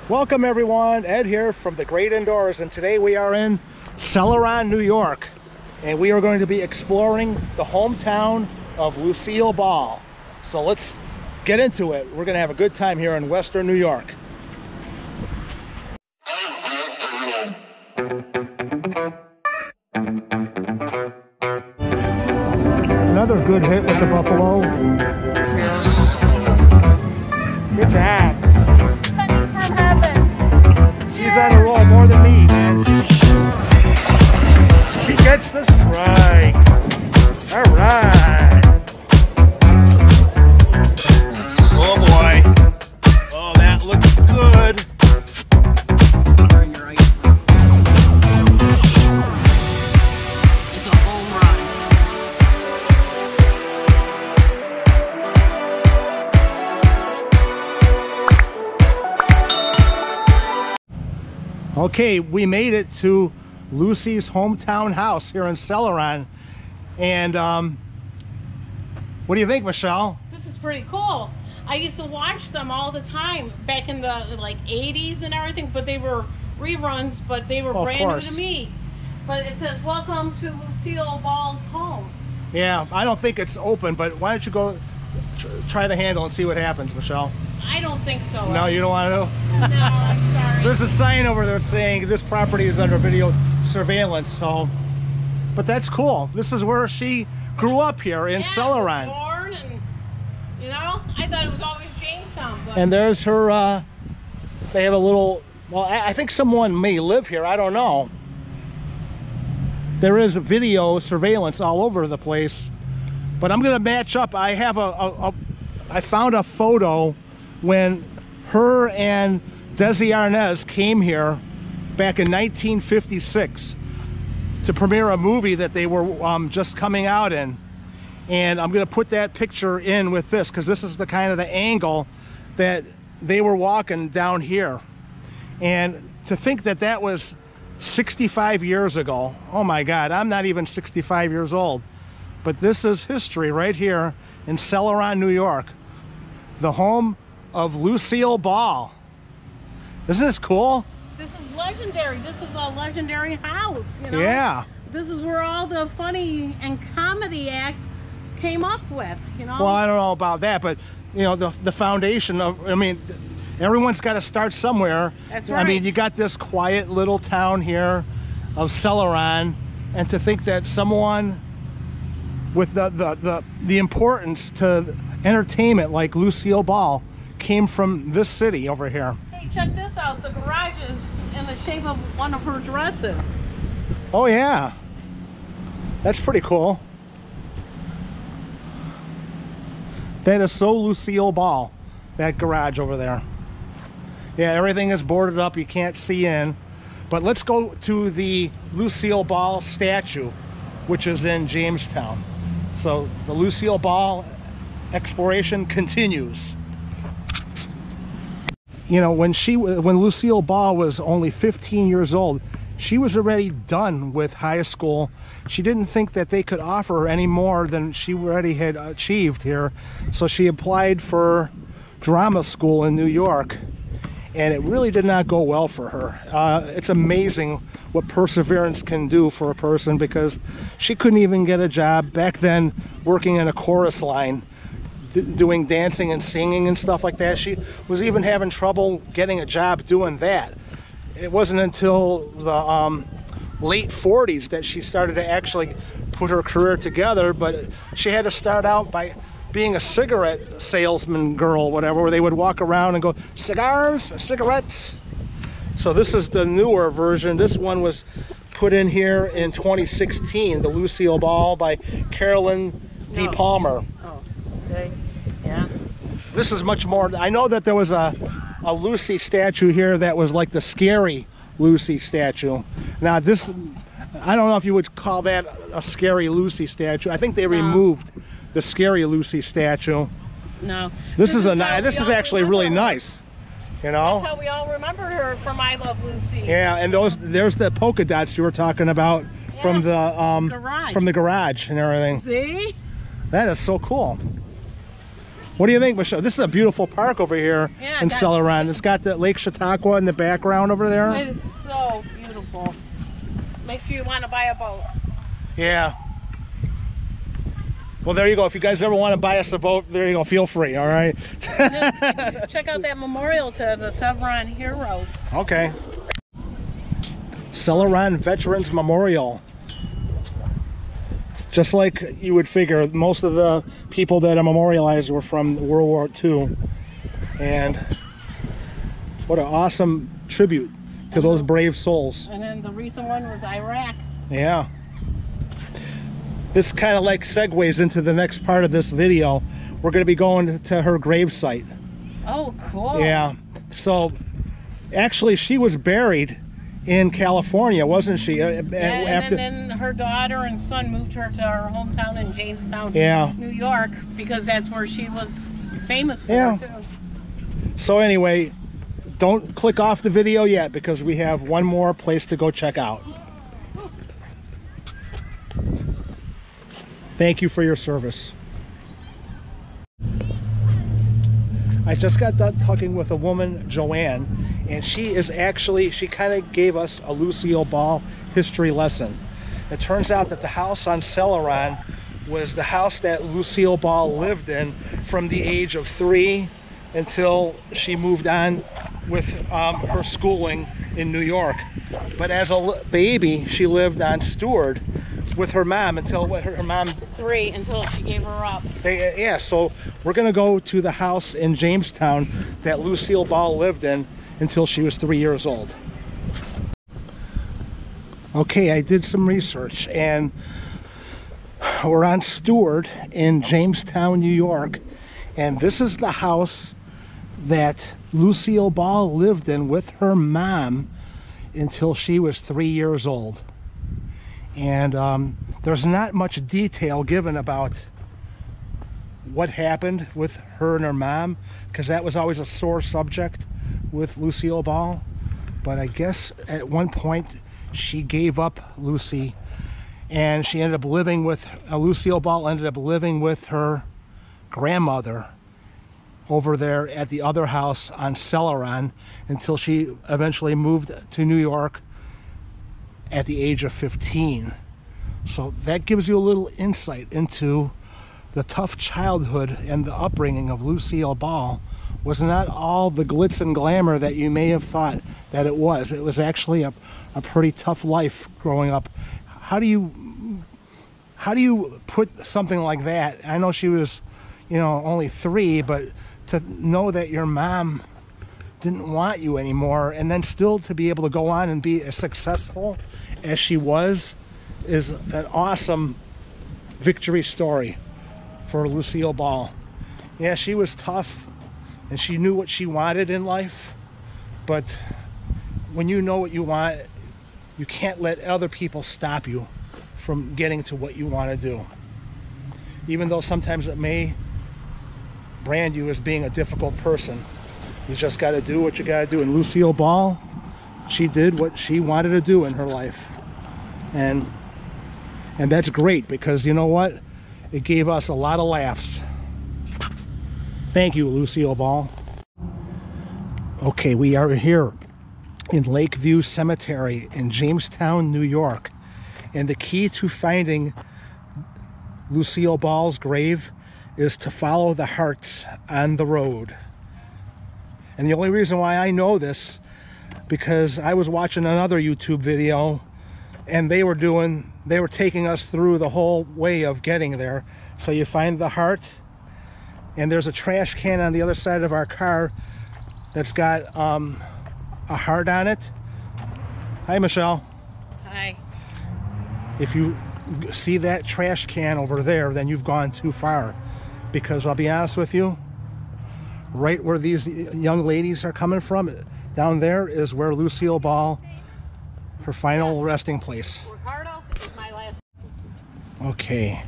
Welcome everyone, Ed here from the Great Indoors, and today we are in Celoron, New York, and we are going to be exploring the hometown of Lucille Ball. So let's get into it. We're going to have a good time here in Western New York. Another good hit with the buffalo. Good job. She's on a roll more than me, man. She gets the strike. All right. Oh boy. Oh, that looks good. It's a home run. Okay, we made it to Lucy's hometown house here in Celoron. And what do you think, Michelle? This is pretty cool. I used to watch them all the time back in the like 80s and everything, but they were reruns, but they were brand new to me. But it says, welcome to Lucille Ball's home. Yeah, I don't think it's open, but why don't you go try the handle and see what happens, Michelle? I don't think so. No, you don't want to? No, I'm sorry. There's a sign over there saying this property is under video surveillance, so... But that's cool. This is where she grew up here in Celoron. Born and, you know, I thought it was always Jamestown. But... And there's her, they have a little, well, I think someone may live here, I don't know. There is a video surveillance all over the place. But I'm gonna match up. I have I found a photo when her and Desi Arnaz came here back in 1956 to premiere a movie that they were just coming out in. And I'm gonna put that picture in with this because this is the kind of the angle that they were walking down here. And to think that that was 65 years ago, oh my God, I'm not even 65 years old. But this is history right here in Celoron, New York, the home of Lucille Ball. Isn't this cool? This is legendary. This is a legendary house, you know? Yeah. This is where all the funny and comedy acts came up with, you know? Well, I don't know about that, but, you know, the foundation of, I mean, everyone's got to start somewhere. That's right. I mean, you got this quiet little town here of Celoron, and to think that someone with the importance to entertainment like Lucille Ball came from this city over here. Hey, check this out. The garage is in the shape of one of her dresses. Oh yeah, that's pretty cool. That is so Lucille Ball, that garage over there. Yeah, everything is boarded up, you can't see in. But let's go to the Lucille Ball statue, which is in Jamestown. So the Lucille Ball exploration continues. You know, when Lucille Ball was only 15 years old, she was already done with high school. She didn't think that they could offer her any more than she already had achieved here. So she applied for drama school in New York, and it really did not go well for her. It's amazing what perseverance can do for a person, because she couldn't even get a job back then working in a chorus line, doing dancing and singing and stuff like that. She was even having trouble getting a job doing that. It wasn't until the late 40s that she started to actually put her career together, but she had to start out by being a cigarette salesman girl, whatever, where they would walk around and go, cigars, cigarettes. So this is the newer version. This one was put in here in 2016, the Lucille Ball by Carolyn D. Palmer. Oh, okay. Yeah. This is much more, I know that there was a Lucy statue here that was like the scary Lucy statue. Now this, I don't know if you would call that a scary Lucy statue. I think they removed the scary Lucy statue. No. This is actually really nice. You know? That's how we all remember her from I Love Lucy. Yeah, and there's the polka dots you were talking about from the garage and everything. See? That is so cool. What do you think, Michelle? This is a beautiful park over here in Celoron. It's got the Lake Chautauqua in the background over there. It is so beautiful. Makes you want to buy a boat. Yeah. Well, there you go. If you guys ever want to buy us a boat, there you go. Feel free, all right? Check out that memorial to the Celoron heroes. Okay. Celoron Veterans Memorial. Just like you would figure, most of the people that are memorialized were from World War II. And what an awesome tribute to those brave souls. And then the recent one was Iraq. Yeah. This kind of like segues into the next part of this video. We're going to be going to her grave site. Oh, cool. Yeah. So actually she was buried in California, wasn't she? And then her daughter and son moved her to her hometown in Jamestown, New York, because that's where she was famous for, too. So anyway, don't click off the video yet, because we have one more place to go check out. Thank you for your service. I just got done talking with a woman, Joanne, and she kind of gave us a Lucille Ball history lesson. It turns out that the house on Celoron was the house that Lucille Ball lived in from the age of 3 until she moved on with her schooling in New York. But as a baby, she lived on Stewart with her mom until her mom 3 until she gave her up. Yeah, so we're gonna go to the house in Jamestown that Lucille Ball lived in until she was 3 years old. Okay, I did some research and we're on Stewart in Jamestown, New York, and this is the house that Lucille Ball lived in with her mom until she was 3 years old. And there's not much detail given about what happened with her and her mom, because that was always a sore subject with Lucille Ball. But I guess at one point she gave up Lucy, and she ended up living with Lucille Ball ended up living with her grandmother over there at the other house on Celoron until she eventually moved to New York at the age of 15. So that gives you a little insight into the tough childhood and the upbringing of Lucille Ball. Was not all the glitz and glamour that you may have thought that it was. It was actually a pretty tough life growing up. How do you put something like that? I know she was, only 3, but to know that your mom didn't want you anymore, and then still to be able to go on and be as successful as she was, is an awesome victory story for Lucille Ball. Yeah, she was tough and she knew what she wanted in life, but when you know what you want, you can't let other people stop you from getting to what you want to do, even though sometimes it may brand you as being a difficult person. You just got to do what you got to do. And Lucille Ball, she did what she wanted to do in her life, and that's great, because you know what, it gave us a lot of laughs. Thank you, Lucille Ball. Okay, we are here in Lakeview Cemetery in Jamestown, New York, and the key to finding Lucille Ball's grave is to follow the hearts on the road. And the only reason why I know this, because I was watching another YouTube video and they were taking us through the whole way of getting there. So you find the heart, and there's a trash can on the other side of our car that's got a heart on it. Hi, Michelle. Hi. If you see that trash can over there, then you've gone too far, because I'll be honest with you, right where these young ladies are coming from, down there is where Lucille Ball, her final resting place. Ricardo is my last. Okay.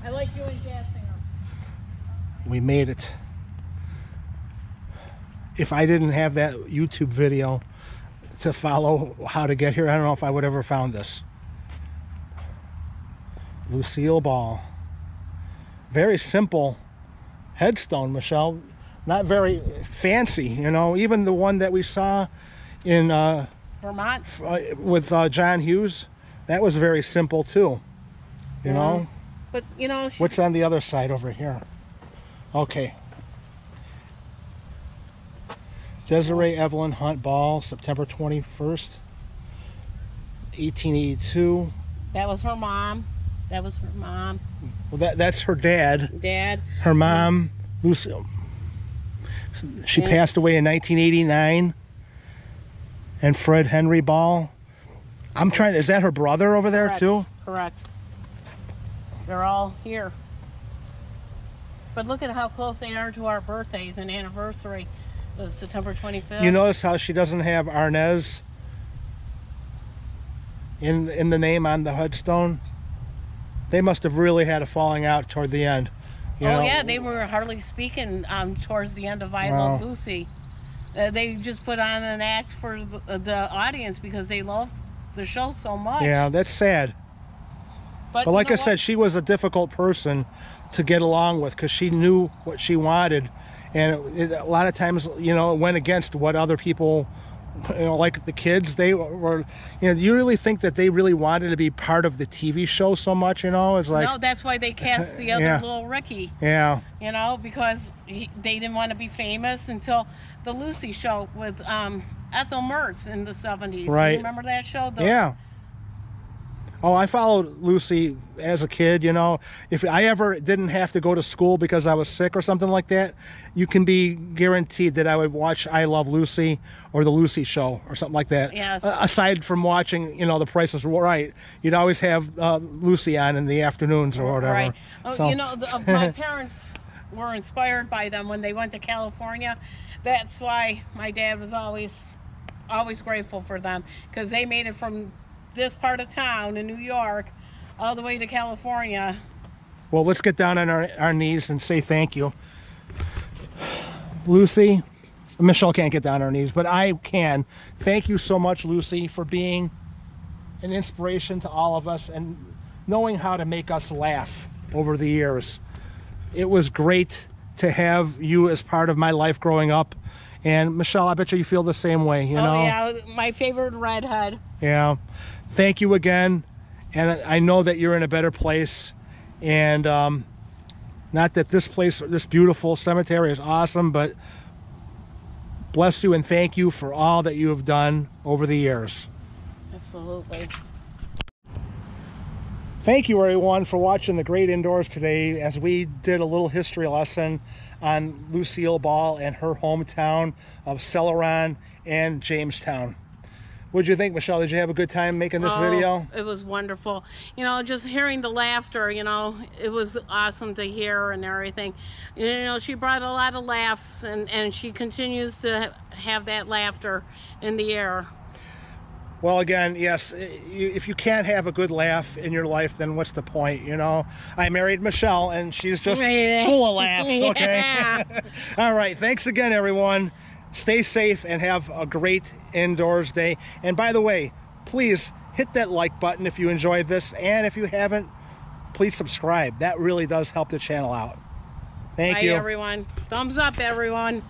I like you and Jazz Singer. We made it. If I didn't have that YouTube video to follow how to get here, I don't know if I would ever found this. Lucille Ball. Very simple headstone, Michelle. Not very fancy, you know. Even the one that we saw in Vermont with John Hughes, that was very simple too, you know. But you know, what's on the other side over here? Okay. Desiree Evelyn Hunt Ball, September 21st, 1882. That was her mom. That was her mom. Well, that's her dad. Dad. Her mom, Lucille. She passed away in 1989. And Fred Henry Ball. I'm trying. Is that her brother over there too? Correct. They're all here. But look at how close they are to our birthdays and anniversary, September 25th. You notice how she doesn't have Arnez in the name on the headstone? They must have really had a falling out toward the end. You know? Yeah, they were hardly speaking towards the end of I Love Lucy. They just put on an act for the audience because they loved the show so much. Yeah, that's sad. But like I said, she was a difficult person to get along with because she knew what she wanted. And a lot of times, you know, it went against what other people, you know, like the kids, they were, you know, do you really think that they really wanted to be part of the TV show so much, you know? It's like... No, that's why they cast the other little Ricky. Yeah. You know, because they didn't want to be famous until the Lucy show with Ethel Mertz in the 70s. Right. You remember that show? Yeah. Oh, I followed Lucy as a kid, you know. If I ever didn't have to go to school because I was sick or something like that, you can be guaranteed that I would watch I Love Lucy or the Lucy Show or something like that. Yes. Aside from watching, you know, The Price is Right, you'd always have Lucy on in the afternoons or whatever. Right. Oh, so. You know, my parents were inspired by them when they went to California. That's why my dad was always grateful for them, because they made it from this part of town in New York all the way to California. Well, let's get down on our knees and say thank you. Lucy, Michelle can't get down on her knees, but I can. Thank you so much, Lucy, for being an inspiration to all of us and knowing how to make us laugh over the years. It was great to have you as part of my life growing up. And Michelle, I bet you feel the same way, you know? Oh, yeah, my favorite redhead. Yeah. Thank you again. And I know that you're in a better place. And not that this place, this beautiful cemetery is awesome, but bless you and thank you for all that you have done over the years. Absolutely. Thank you, everyone, for watching The Great Indoors today as we did a little history lesson on Lucille Ball and her hometown of Celoron and Jamestown. What did you think, Michelle? Did you have a good time making this video? It was wonderful. You know, just hearing the laughter, you know, it was awesome to hear and everything. You know, she brought a lot of laughs, and she continues to have that laughter in the air. Well, again, yes, if you can't have a good laugh in your life, then what's the point, you know? I married Michelle, and she's just full of laughs, okay? Yeah. All right, thanks again, everyone. Stay safe and have a great indoors day. And by the way, please hit that like button if you enjoyed this, and if you haven't, please subscribe. That really does help the channel out. Thank you. Bye, everyone. Thumbs up, everyone.